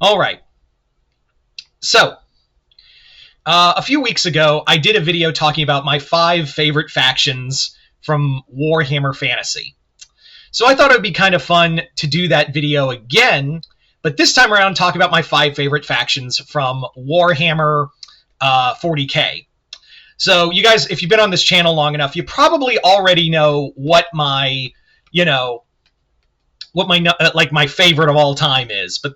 All right. So, a few weeks ago, I did a video talking about my 5 favorite factions from Warhammer Fantasy. So I thought it would be kind of fun to do that video again, but this time around talk about my 5 favorite factions from Warhammer 40k. So you guys, if you've been on this channel long enough, you probably already know what my, my favorite of all time is. But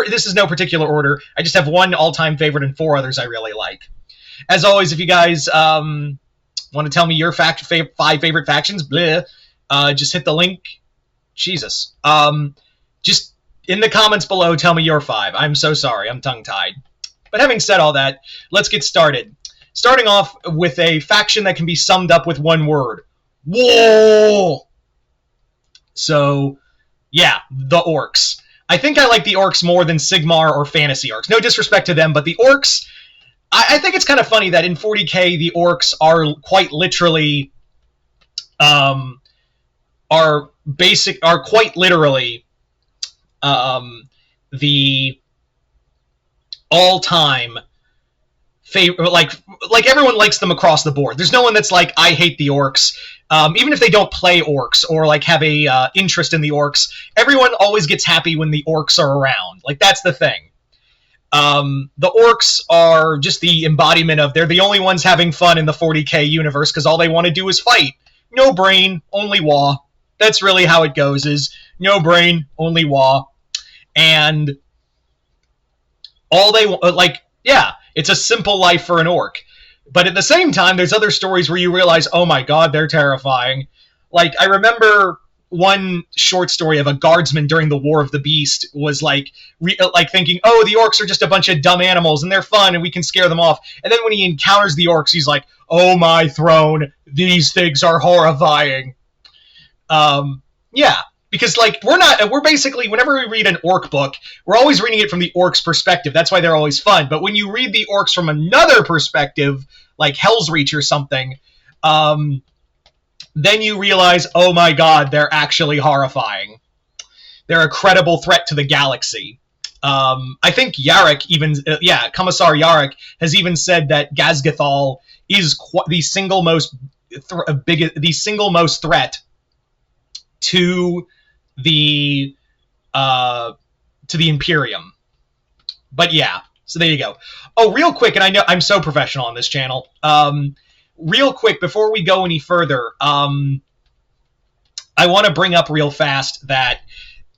this is no particular order. I just have one all-time favorite and 4 others I really like. As always, if you guys want to tell me your 5 favorite factions, just hit the link. Jesus. Just in the comments below, tell me your 5. I'm so sorry. I'm tongue-tied. But having said all that, let's get started. Starting off with a faction that can be summed up with one word. War! So, yeah, the Orcs. I think I like the Orcs more than Sigmar or Fantasy Orcs. No disrespect to them, but the Orcs... I think it's kind of funny that in 40k, the Orcs are quite literally... the all-time favorite, like everyone likes them across the board. There's no one that's like, I hate the Orcs. Even if they don't play Orcs or like have a interest in the Orcs, everyone always gets happy when the Orcs are around. Like, that's the thing. The Orcs are just the embodiment of, they're the only ones having fun in the 40k universe because all they want to do is fight. No brain, only war. That's really how it goes, is no brain, only war. And all they like, yeah, it's a simple life for an orc. But at the same time, there's other stories where you realize, oh my god, they're terrifying. Like, I remember one short story of a guardsman during the War of the Beast was like thinking, oh, the orcs are just a bunch of dumb animals and they're fun and we can scare them off. And then when he encounters the orcs, he's like, oh my throne, these things are horrifying. Yeah. Because, like, we're basically, whenever we read an orc book, we're always reading it from the orc's perspective. That's why they're always fun. But when you read the orcs from another perspective, like Hell's Reach or something, then you realize, oh my god, they're actually horrifying. They're a credible threat to the galaxy. I think Yarrick even, Commissar Yarrick has even said that Gazgathol is the single most threat to the Imperium. But yeah, so there you go. Oh, real quick, and I know I'm so professional on this channel. Real quick, before we go any further, I want to bring up real fast that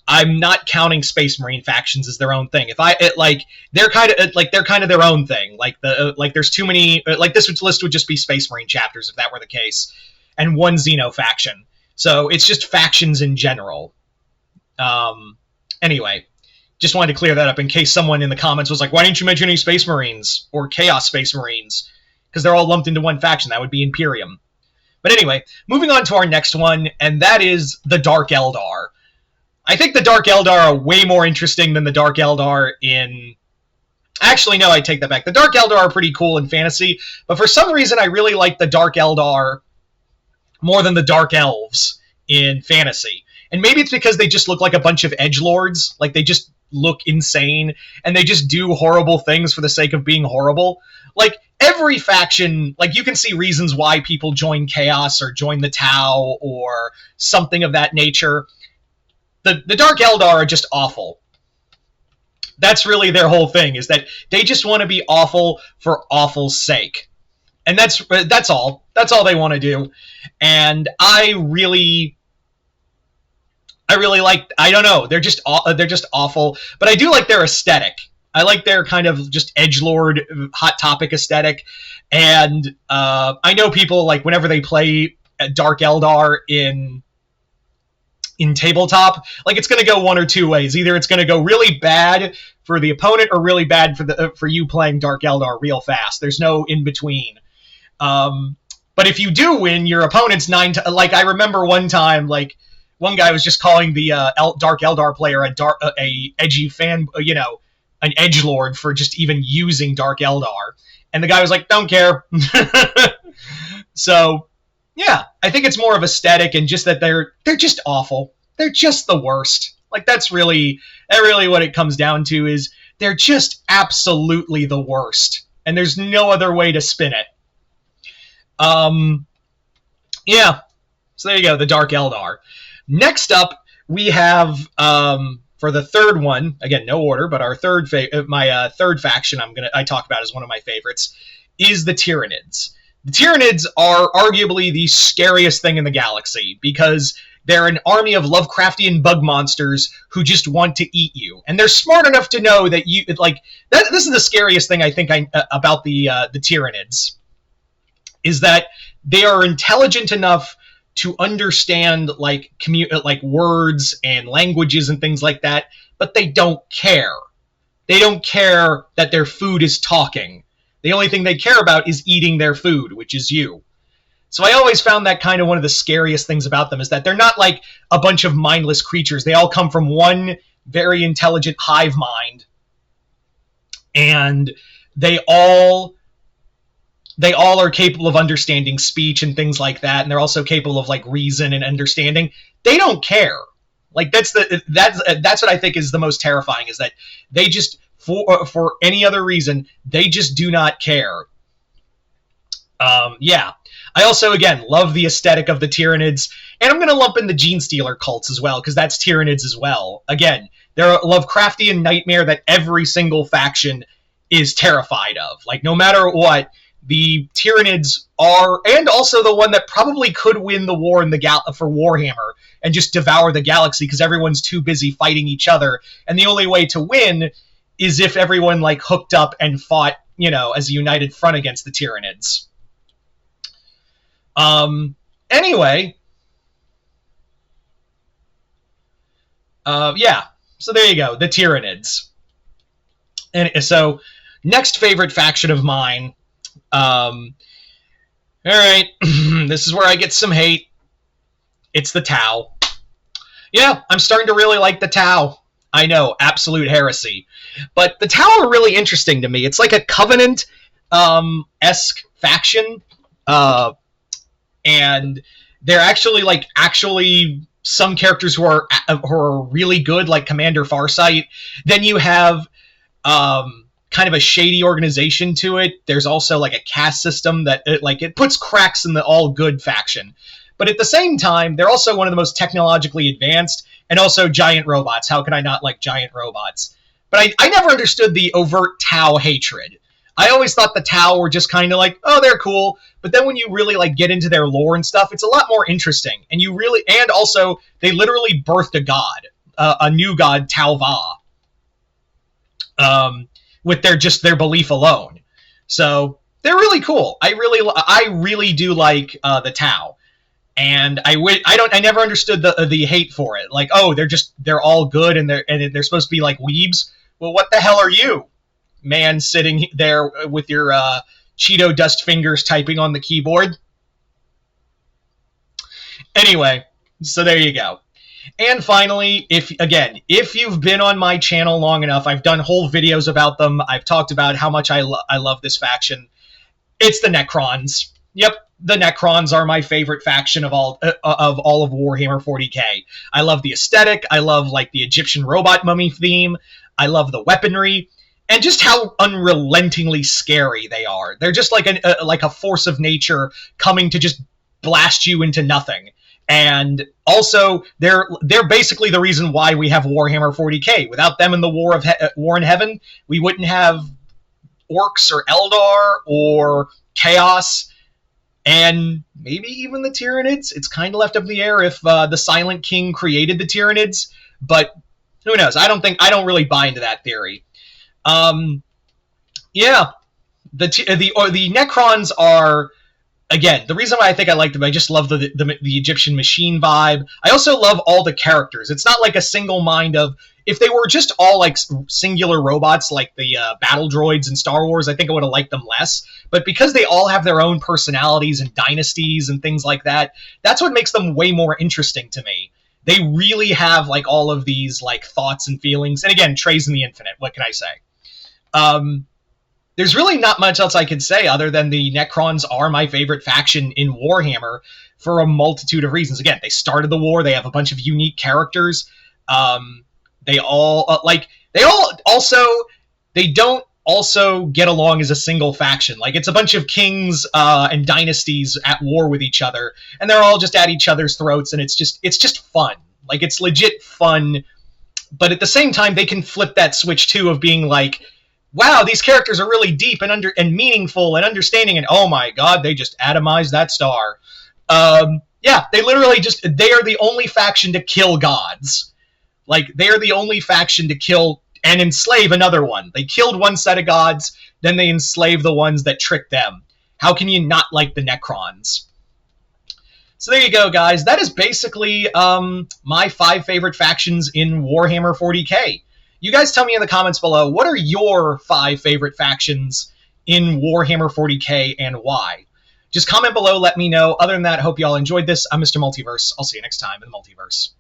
I'm not counting Space Marine factions as their own thing. They're kind of their own thing. There's too many. This list would just be Space Marine chapters if that were the case, and one Xeno faction. So it's just factions in general. Anyway, just wanted to clear that up in case someone in the comments was like, why didn't you mention any Space Marines or Chaos Space Marines? Because they're all lumped into one faction. That would be Imperium. But anyway, moving on to our next one, and that is the Dark Eldar. I think the Dark Eldar are way more interesting than the Dark Eldar in... Actually, no, I take that back. The Dark Eldar are pretty cool in fantasy, but for some reason I really like the Dark Eldar more than the Dark Elves in fantasy. And maybe it's because they just look like a bunch of edgelords. Like, they just look insane, and they just do horrible things for the sake of being horrible. Like, every faction, like, you can see reasons why people join Chaos or join the Tau or something of that nature. The Dark Eldar are just awful. That's really their whole thing, is that they just want to be awful for awful's sake. And that's all. That's all they want to do. And I really like, I don't know, they're just awful, but I do like their aesthetic. I like their kind of just edgelord, hot topic aesthetic, and I know people, like, whenever they play Dark Eldar in tabletop, like, it's going to go one or two ways. Either it's going to go really bad for the opponent or really bad for you playing Dark Eldar real fast. There's no in between. But if you do win, your opponent's like, I remember one time, like, one guy was just calling the Dark Eldar player a edgy fan, an edgelord for just even using Dark Eldar, and the guy was like, "Don't care." So, yeah, I think it's more of aesthetic and just that they're just awful. They're just the worst. Like that's really what it comes down to, is they're just absolutely the worst, and there's no other way to spin it. Yeah, so there you go, the Dark Eldar. Next up, we have for the third one, again, no order, but our third third faction I talk about as one of my favorites is the Tyranids. The Tyranids are arguably the scariest thing in the galaxy, because they're an army of Lovecraftian bug monsters who just want to eat you, and they're smart enough to know that you like that. This is the scariest thing I think about the Tyranids, is that they are intelligent enough to understand like words and languages and things like that, but they don't care. They don't care that their food is talking. The only thing they care about is eating their food, which is you. So I always found that kind of one of the scariest things about them, is that they're not like a bunch of mindless creatures. They all come from one very intelligent hive mind, and they all are capable of understanding speech and things like that, and they're also capable of like reason and understanding. They don't care. Like that's what I think is the most terrifying, is that they just for any other reason, they just do not care. Yeah. I also, again, love the aesthetic of the Tyranids, and I'm going to lump in the Gene Stealer cults as well, because that's Tyranids as well. Again, they're a Lovecraftian nightmare that every single faction is terrified of. Like, no matter what, the Tyranids are, and also the one that probably could win the war in for Warhammer and just devour the galaxy, because everyone's too busy fighting each other, and the only way to win is if everyone like hooked up and fought, as a united front against the Tyranids. Anyway, yeah, so there you go, the Tyranids. And so, next favorite faction of mine, alright, this is where I get some hate. It's the Tau. Yeah, I'm starting to really like the Tau. I know, absolute heresy. But the Tau are really interesting to me. It's like a Covenant-esque faction, and they're actually some characters who are really good, like Commander Farsight. Then you have kind of a shady organization to it. There's also like a caste system that it puts cracks in the all good faction. But at the same time, they're also one of the most technologically advanced, and also giant robots. How can I not like giant robots? But I never understood the overt Tau hatred. I always thought the Tau were just kind of like, oh, they're cool. But then when you really like get into their lore and stuff, it's a lot more interesting. And also they literally birthed a god, a new god, Tau Va, with their belief alone. So they're really cool. I really do like the Tau. And I never understood the hate for it. Like, oh, they're all good and they're supposed to be like weebs. Well, what the hell are you, man, sitting there with your Cheeto dust fingers typing on the keyboard? Anyway, so there you go. And finally, if you've been on my channel long enough, I've done whole videos about them. I've talked about how much I love this faction. It's the Necrons. Yep. The Necrons are my favorite faction of all of Warhammer 40k. I love the aesthetic. I love like the Egyptian robot mummy theme. I love the weaponry, and just how unrelentingly scary they are. They're just like a force of nature coming to just blast you into nothing. And also, they're basically the reason why we have Warhammer 40k. Without them in the War in Heaven, we wouldn't have Orcs or Eldar or Chaos. And maybe even the Tyranids. It's kind of left up in the air if the Silent King created the Tyranids, but who knows? I don't really buy into that theory. Yeah, the Necrons are, again, the reason why I think I like them. I just love the Egyptian machine vibe. I also love all the characters. It's not like a single mind of. If they were just all like singular robots like the battle droids in Star Wars, I think I would have liked them less. But because they all have their own personalities and dynasties and things like that, that's what makes them way more interesting to me. They really have like all of these like thoughts and feelings. And again, Trays in the Infinite, what can I say? There's really not much else I could say other than the Necrons are my favorite faction in Warhammer for a multitude of reasons. Again, they started the war. They have a bunch of unique characters. They all they don't also get along as a single faction. Like, it's a bunch of kings and dynasties at war with each other, and they're all just at each other's throats, and it's just fun. Like, it's legit fun, but at the same time, they can flip that switch too of being like, wow, these characters are really deep and meaningful and understanding, and oh my god, they just atomized that star. Yeah, they are the only faction to kill gods. Like, they are the only faction to kill and enslave another one. They killed one set of gods, then they enslave the ones that tricked them. How can you not like the Necrons? So there you go, guys. That is basically my 5 favorite factions in Warhammer 40k. You guys tell me in the comments below, what are your 5 favorite factions in Warhammer 40k and why? Just comment below, let me know. Other than that, I hope you all enjoyed this. I'm Mr. Multiverse. I'll see you next time in the Multiverse.